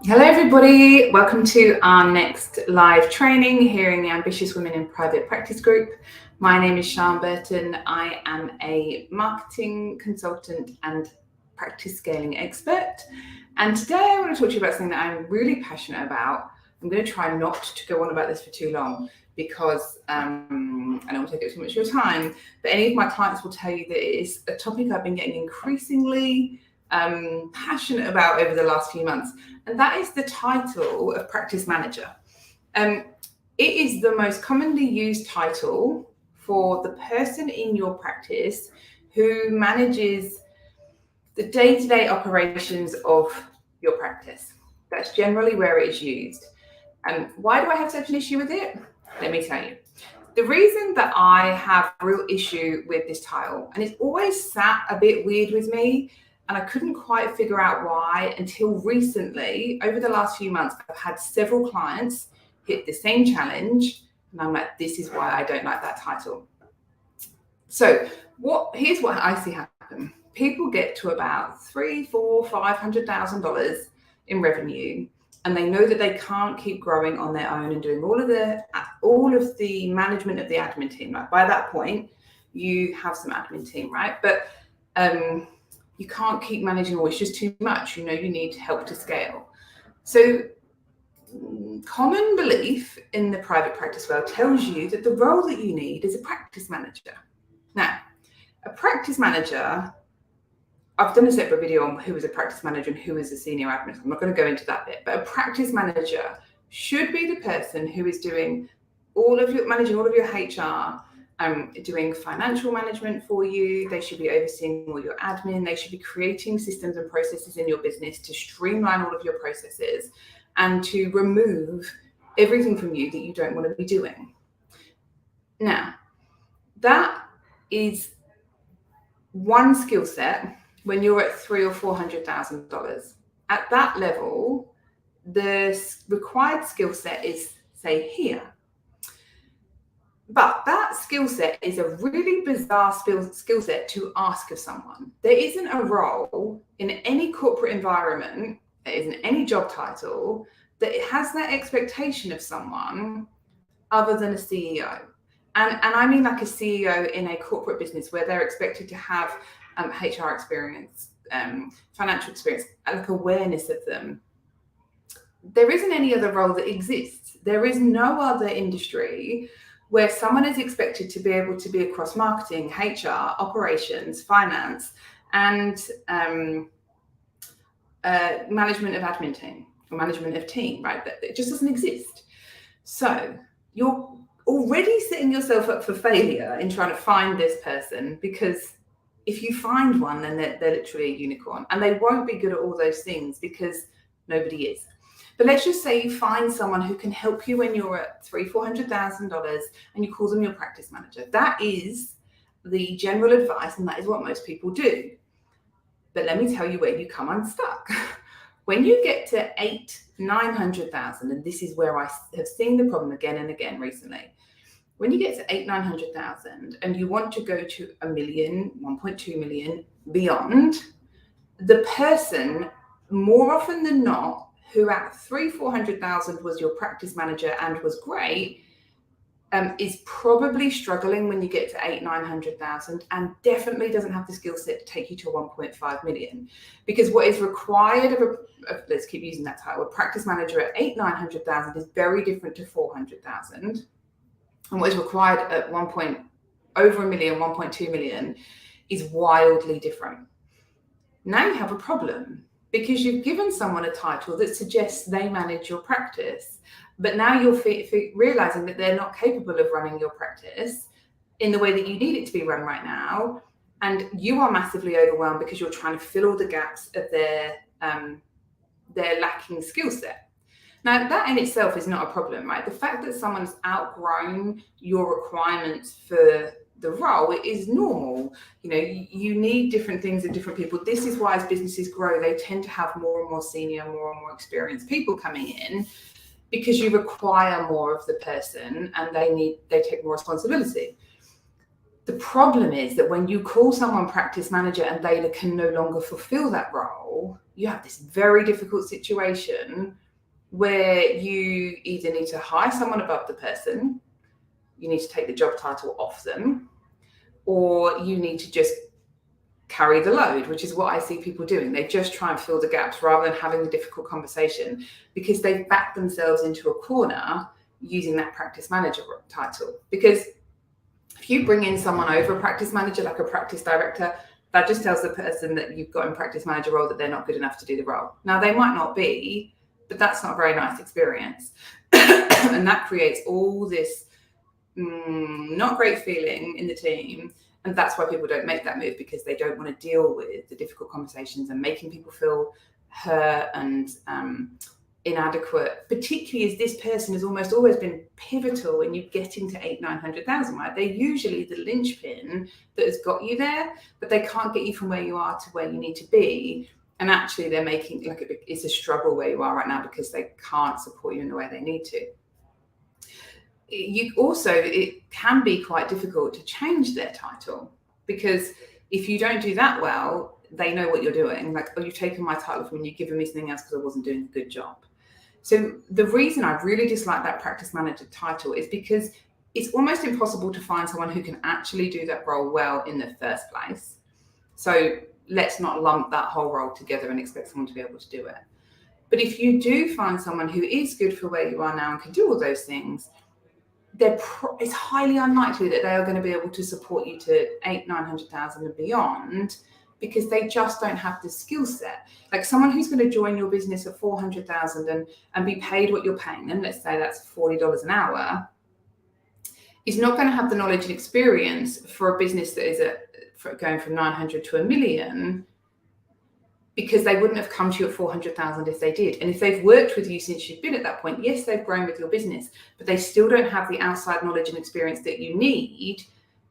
Hello everybody, welcome to our next live training here in the Ambitious Women in Private Practice group. My name is Sian Burton. I am a marketing consultant and practice scaling expert. And today I want to talk to you about something that I'm really passionate about. I'm going to try not to go on about this for too long because I don't want to take up too much of your time, but any of my clients will tell you that it is a topic I've been getting increasingly passionate about over the last few months, and that is the title of practice manager. It is the most commonly used title for the person in your practice who manages the day-to-day operations of your practice. That's generally where it is used. And why do I have such an issue with it? Let me tell you. The reason that I have a real issue with this title, and it's always sat a bit weird with me, and I couldn't quite figure out why until recently. Over the last few months, I've had several clients hit the same challenge, and I'm like, this is why I don't like that title. So here's what I see happen. People get to about $300,000, $400,000, $500,000 in revenue, and they know that they can't keep growing on their own and doing all of the management of the admin team. Like by that point, you have some admin team, right? But you can't keep managing all, it's just too much. You know, you need help to scale. So common belief in the private practice world tells you that the role that you need is a practice manager. Now, a practice manager, I've done a separate video on who is a practice manager and who is a senior admin. I'm not going to go into that bit, but a practice manager should be the person who is doing managing all of your HR, doing financial management for you. They should be overseeing all your admin. They should be creating systems and processes in your business to streamline all of your processes and to remove everything from you that you don't want to be doing. Now, that is one skill set when you're at $300,000 or $400,000. At that level, the required skill set is, say, here. But that skill set is a really bizarre skill set to ask of someone. There isn't a role in any corporate environment, there isn't any job title that has that expectation of someone other than a CEO. And I mean like a CEO in a corporate business where they're expected to have HR experience, financial experience, like awareness of them. There isn't any other role that exists. There is no other industry where someone is expected to be able to be across marketing, HR, operations, finance, and management of admin team or management of team, right? But it just doesn't exist. So you're already setting yourself up for failure in trying to find this person, because if you find one, then they're literally a unicorn, and they won't be good at all those things because nobody is. But let's just say you find someone who can help you when you're at $300,000, $400,000 and you call them your practice manager. That is the general advice, and that is what most people do. But let me tell you where you come unstuck. When you get to $800,000-$900,000, and this is where I have seen the problem again and again recently. When you get to $800,000-$900,000 and you want to go to $1 million, $1.2 million, beyond, the person, more often than not, who at $300,000-$400,000 was your practice manager and was great, is probably struggling when you get to $800,000-$900,000, and definitely doesn't have the skill set to take you to $1.5 million. Because what is required of let's keep using that title, a practice manager at $800,000-$900,000 is very different to $400,000. And what is required at over $1 million, $1.2 million is wildly different. Now you have a problem, because you've given someone a title that suggests they manage your practice, but now you're realizing that they're not capable of running your practice in the way that you need it to be run right now, and you are massively overwhelmed because you're trying to fill all the gaps of their lacking skill set. Now, that in itself is not a problem, right? The fact that someone's outgrown your requirements for the role is normal. You know, you need different things in different people. This is why as businesses grow, they tend to have more and more senior, more and more experienced people coming in, because you require more of the person and they take more responsibility. The problem is that when you call someone practice manager and they can no longer fulfill that role, you have this very difficult situation where you either need to hire someone above the person, you need to take the job title off them, or you need to just carry the load, which is what I see people doing. They just try and fill the gaps rather than having a difficult conversation, because they've backed themselves into a corner using that practice manager title. Because if you bring in someone over a practice manager, like a practice director, that just tells the person that you've got in practice manager role that they're not good enough to do the role. Now, they might not be, but that's not a very nice experience. And that creates all this not great feeling in the team. And that's why people don't make that move, because they don't want to deal with the difficult conversations and making people feel hurt and inadequate, particularly as this person has almost always been pivotal in you getting to 800,000-900,000, right? They're usually the linchpin that has got you there, but they can't get you from where you are to where you need to be. And actually they're making it's a struggle where you are right now because they can't support you in the way they need to. It can be quite difficult to change their title, because if you don't do that well, they know what you're doing. Like, oh, you've taken my title from me, you've given me something else because I wasn't doing a good job. So the reason I really dislike that practice manager title is because it's almost impossible to find someone who can actually do that role well in the first place. So let's not lump that whole role together and expect someone to be able to do it. But if you do find someone who is good for where you are now and can do all those things, it's highly unlikely that they are going to be able to support you to 800,000-900,000 and beyond, because they just don't have the skill set. Like someone who's going to join your business at 400,000 and be paid what you're paying them, let's say that's $40 an hour, is not going to have the knowledge and experience for a business that is going from 900 to 1 million, because they wouldn't have come to you at 400,000 if they did. And if they've worked with you since you've been at that point, yes, they've grown with your business, but they still don't have the outside knowledge and experience that you need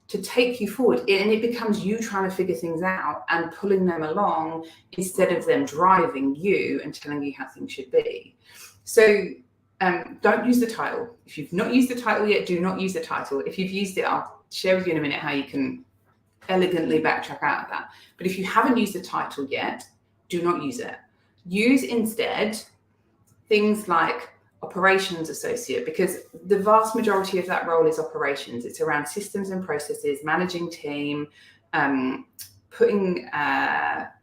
to take you forward. And it becomes you trying to figure things out and pulling them along instead of them driving you and telling you how things should be. So don't use the title. If you've not used the title yet, do not use the title. If you've used it, I'll share with you in a minute how you can elegantly backtrack out of that. But if you haven't used the title yet, do not use it. Use instead things like operations associate, because the vast majority of that role is operations. It's around systems and processes, managing team, putting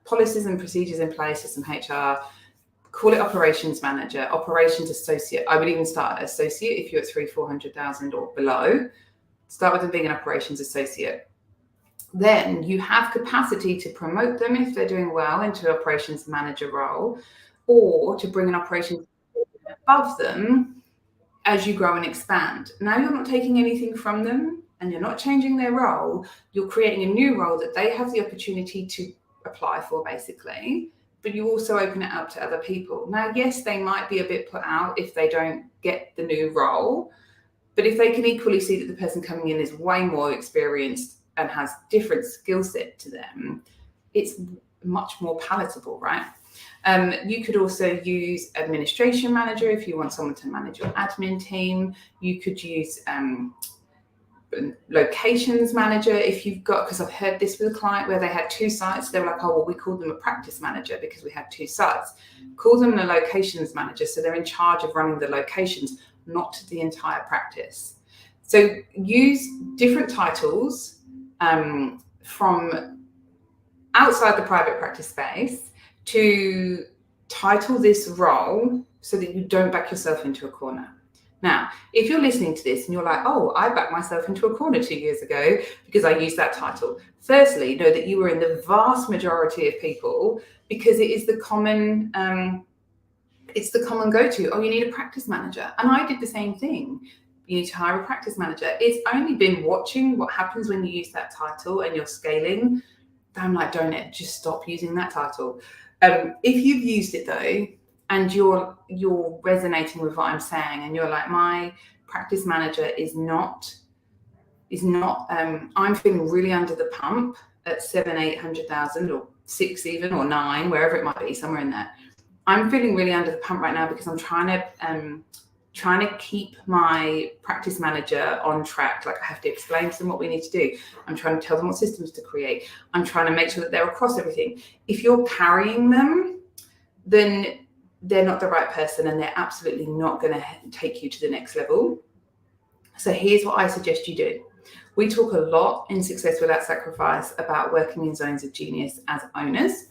policies and procedures in place for some HR. Call it operations manager, operations associate. I would even start at associate if you're at 300,000-400,000 or below. Start with them being an operations associate. Then you have capacity to promote them if they're doing well into an operations manager role, or to bring an operations above them as you grow and expand. Now you're not taking anything from them and you're not changing their role. You're creating a new role that they have the opportunity to apply for, basically, but you also open it up to other people. Now, yes, they might be a bit put out if they don't get the new role, but if they can equally see that the person coming in is way more experienced and has different skill set to them, it's much more palatable, right? You could also use administration manager if you want someone to manage your admin team. You could use locations manager if you've got, because I've heard this with a client where they had 2 sites. They were like, oh, well, we called them a practice manager because we had 2 sites. Call them a locations manager, so they're in charge of running the locations, not the entire practice. So use different titles from outside the private practice space to title this role so that you don't back yourself into a corner. Now, if you're listening to this and you're like, oh, I backed myself into a corner 2 years ago because I used that title. Firstly, know that you were in the vast majority of people, because it is the common, go-to. Oh, you need a practice manager. And I did the same thing. You need to hire a practice manager. It's only been watching what happens when you use that title and you're scaling. I'm like, don't it, just stop using that title. If you've used it though, and you're resonating with what I'm saying, and you're like, my practice manager is not, I'm feeling really under the pump at 700,000-800,000 or 6 even, or 9, wherever it might be, somewhere in there. I'm feeling really under the pump right now because I'm trying trying to keep my practice manager on track. Like I have to explain to them what we need to do. I'm trying to tell them what systems to create. I'm trying to make sure that they're across everything. If you're carrying them, then they're not the right person and they're absolutely not going to take you to the next level. So here's what I suggest you do. We talk a lot in Success Without Sacrifice about working in zones of genius as owners.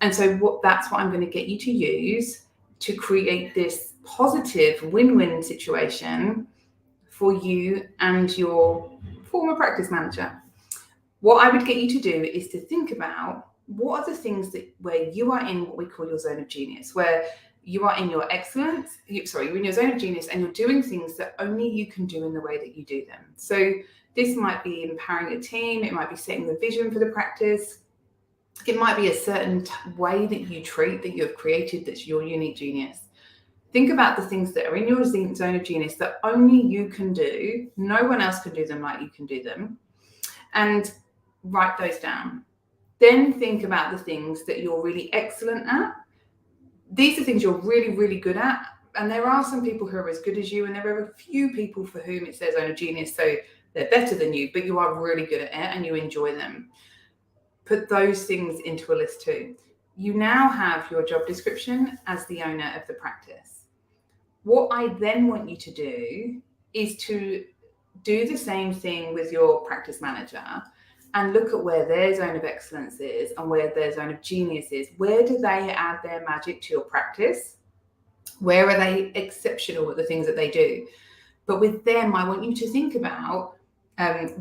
And so that's what I'm going to get you to use to create this positive win-win situation for you and your former practice manager. What I would get you to do is to think about what are the things where you are in what we call your zone of genius, where you are in your excellence, you're in your zone of genius and you're doing things that only you can do in the way that you do them. So this might be empowering a team, it might be setting the vision for the practice, it might be a certain way that you treat that you have created that's your unique genius. Think about the things that are in your zone of genius that only you can do. No one else can do them like you can do them. And write those down. Then think about the things that you're really excellent at. These are things you're really, really good at. And there are some people who are as good as you, and there are a few people for whom it's their zone of genius, so they're better than you, but you are really good at it and you enjoy them. Put those things into a list too. You now have your job description as the owner of the practice. What I then want you to do is to do the same thing with your practice manager and look at where their zone of excellence is and where their zone of genius is. Where do they add their magic to your practice? Where are they exceptional at the things that they do? But with them, I want you to think about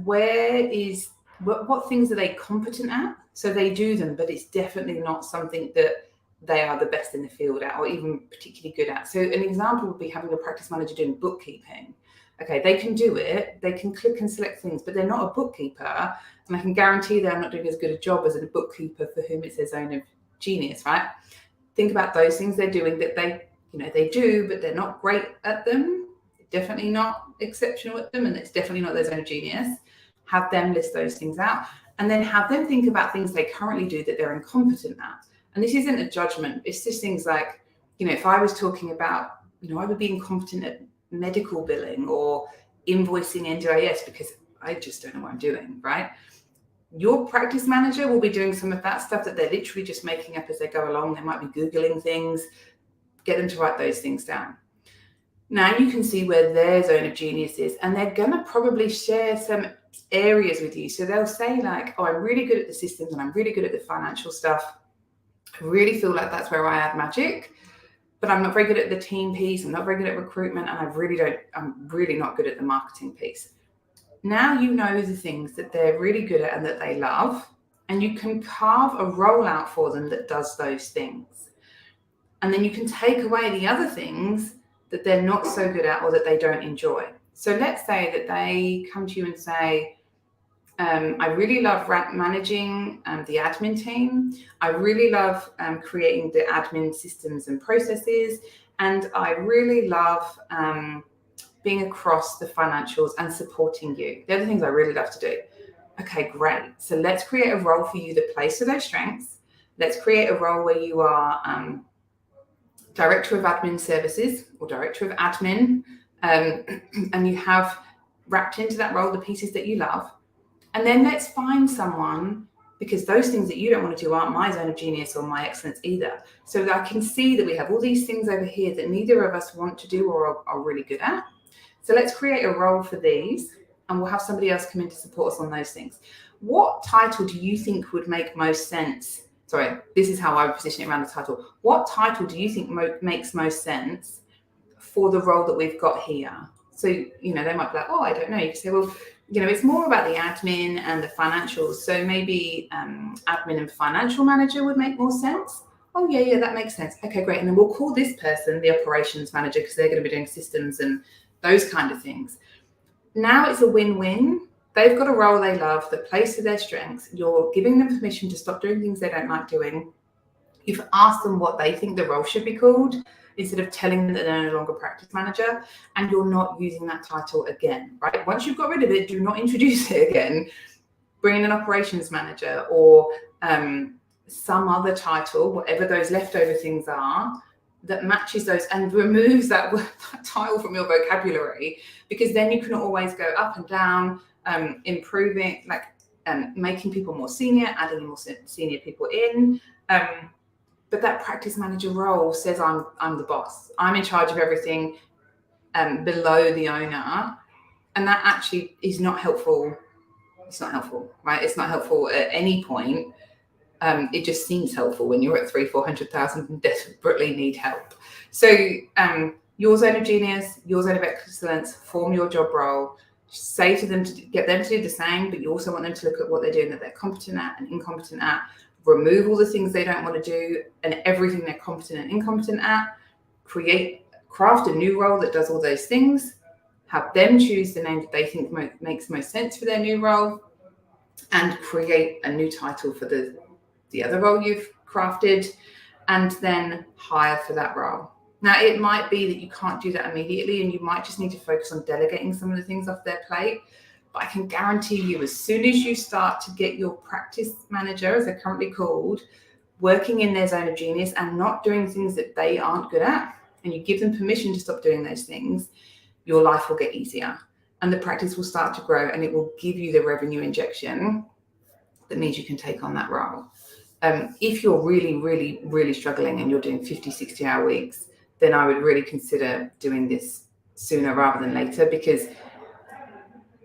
what things are they competent at? So they do them, but it's definitely not something that they are the best in the field at or even particularly good at. So an example would be having a practice manager doing bookkeeping. Okay, they can do it, they can click and select things, but they're not a bookkeeper. And I can guarantee they're not doing as good a job as a bookkeeper for whom it's their zone of genius, right? Think about those things they're doing that they do, but they're not great at them. They're definitely not exceptional at them, and it's definitely not their zone of genius. Have them list those things out, and then have them think about things they currently do that they're incompetent at. And this isn't a judgment. It's just things like, if I was talking about, I would be incompetent at medical billing or invoicing NDIS because I just don't know what I'm doing, right? Your practice manager will be doing some of that stuff that they're literally just making up as they go along. They might be Googling things. Get them to write those things down. Now you can see where their zone of genius is, and they're going to probably share some areas with you. So they'll say like, oh, I'm really good at the systems and I'm really good at the financial stuff. I really feel like that's where I add magic, but I'm not very good at the team piece. I'm not very good at recruitment, and I'm really not good at the marketing piece. Now you know the things that they're really good at and that they love, and you can carve a role out for them that does those things. And then you can take away the other things that they're not so good at or that they don't enjoy. So let's say that they come to you and say, I really love managing the admin team. I really love creating the admin systems and processes. And I really love being across the financials and supporting you. They're the things I really love to do. Okay, great. So let's create a role for you that plays to those strengths. Let's create a role where you are Director of Admin Services or Director of Admin, and you have wrapped into that role the pieces that you love. And then let's find someone, because those things that you don't want to do aren't my zone of genius or my excellence either. So that I can see that we have all these things over here that neither of us want to do or are really good at. So let's create a role for these, and we'll have somebody else come in to support us on those things. What title do you think would make most sense? Sorry, this is how I would position it around the title. What title do you think makes most sense for the role that we've got here? So, they might be like, oh, I don't know. You can say, well, it's more about the admin and the financials. So maybe admin and financial manager would make more sense. Oh, yeah, that makes sense. Okay, great. And then we'll call this person the operations manager because they're going to be doing systems and those kind of things. Now it's a win-win. They've got a role they love that plays to their strengths. You're giving them permission to stop doing things they don't like doing. You've asked them what they think the role should be called instead of telling them that they're no longer practice manager, and you're not using that title again, right? Once you've got rid of it, do not introduce it again. Bring in an operations manager or some other title, whatever those leftover things are, that matches those and removes that title from your vocabulary, because then you can always go up and down, improving, like making people more senior, adding more senior people in. But that practice manager role says I'm the boss. I'm in charge of everything below the owner. And that actually is not helpful. It's not helpful, right? It's not helpful at any point. It just seems helpful when you're at 300,000-400,000 and desperately need help. So your zone of genius, your zone of excellence, form your job role. Say to them to get them to do the same, but you also want them to look at what they're doing that they're competent at and incompetent at. Remove all the things they don't want to do and everything they're competent and incompetent at. Craft a new role that does all those things. Have them choose the name that they think makes most sense for their new role, and create a new title for the other role you've crafted, and then hire for that role. Now, it might be that you can't do that immediately, and you might just need to focus on delegating some of the things off their plate. But I can guarantee you, as soon as you start to get your practice manager, as they're currently called, working in their zone of genius and not doing things that they aren't good at, and you give them permission to stop doing those things, your life will get easier and the practice will start to grow, and it will give you the revenue injection that means you can take on that role. If you're really, really, really struggling and you're doing 50, 60-hour weeks, then I would really consider doing this sooner rather than later, because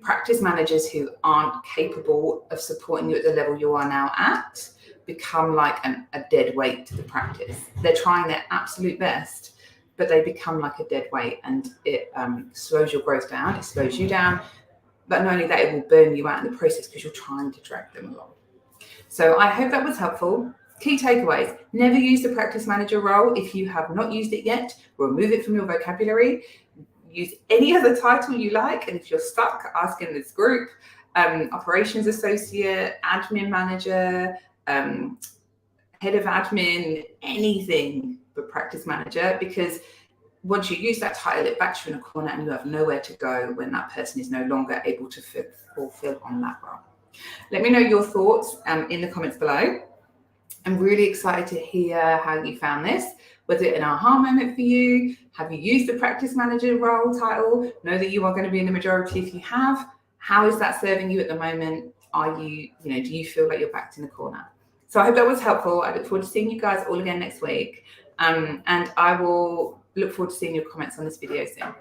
practice managers who aren't capable of supporting you at the level you are now at become like a dead weight to the practice. They're trying their absolute best, but they become like a dead weight, and it slows your growth down, it slows you down. But not only that, it will burn you out in the process because you're trying to drag them along. So I hope that was helpful. Key takeaways: never use the practice manager role if you have not used it yet. Remove it from your vocabulary. Use any other title you like. And if you're stuck, ask in this group. Operations associate, admin manager, head of admin, anything but practice manager, because once you use that title, it backs you in a corner and you have nowhere to go when that person is no longer able to fulfill on that role. Let me know your thoughts in the comments below. I'm really excited to hear how you found this. Was it an aha moment for you? Have you used the practice manager role title? Know that you are going to be in the majority if you have. How is that serving you at the moment? Are you, do you feel like you're backed in a corner? So I hope that was helpful. I look forward to seeing you guys all again next week. And I will look forward to seeing your comments on this video soon.